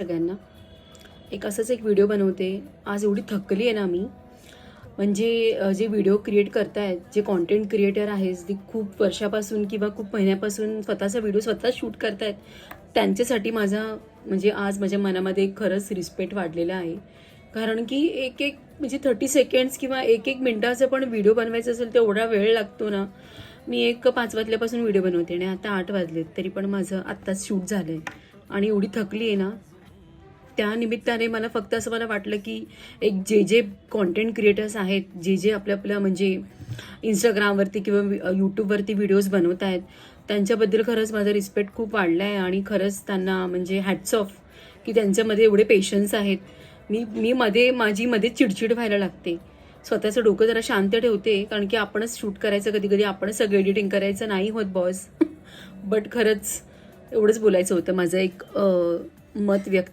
सगळ्यांना असंच एक व्हिडिओ बनवते. आज एवढी थकली आहे ना मी, म्हणजे जे व्हिडिओ क्रिएट करतायत, जे कॉन्टेंट क्रिएटर आहेत, ते खूप वर्षापासून किंवा खूप महिन्यापासून स्वतःचा व्हिडिओ स्वतः शूट करतायत, त्यांच्यासाठी माझा म्हणजे आज माझ्या मनामध्ये खरंच रिस्पेक्ट वाढलेला आहे. कारण की एक एक म्हणजे 30 सेकंड्स किंवा एक एक मिनिटाचा पण व्हिडिओ बनवायचा असेल तर एवढा वेळ लागतो ना. मी 5 वाजल्यापासून व्हिडिओ बनवते आणि आता 8 वाजलेत तरी पण माझं आत्ताच शूट झालंय आणि एवढी थकली आहे ना. त्या निमित्ताने मला वाटलं की एक जे कॉन्टेंट क्रिएटर्स आहेत, जे आपल्या म्हणजे इंस्टाग्रामवरती किंवा यूट्यूबवरती व्हिडिओज बनवत आहेत, त्यांच्याबद्दल खरंच माझा रिस्पेक्ट खूप वाढला आहे आणि खरंच त्यांना म्हणजे हॅट्स ऑफ की त्यांच्यामध्ये एवढे पेशन्स आहेत. मी माझी चिडचिड व्हायला लागते. स्वतःचं डोकं जरा शांत ठेवते, कारण की आपणच शूट करायचं, कधी कधी आपणच सगळं एडिटिंग करायचं नाही होत बॉस. बट खरंच एवढंच बोलायचं होतं, माझं एक मत व्यक्त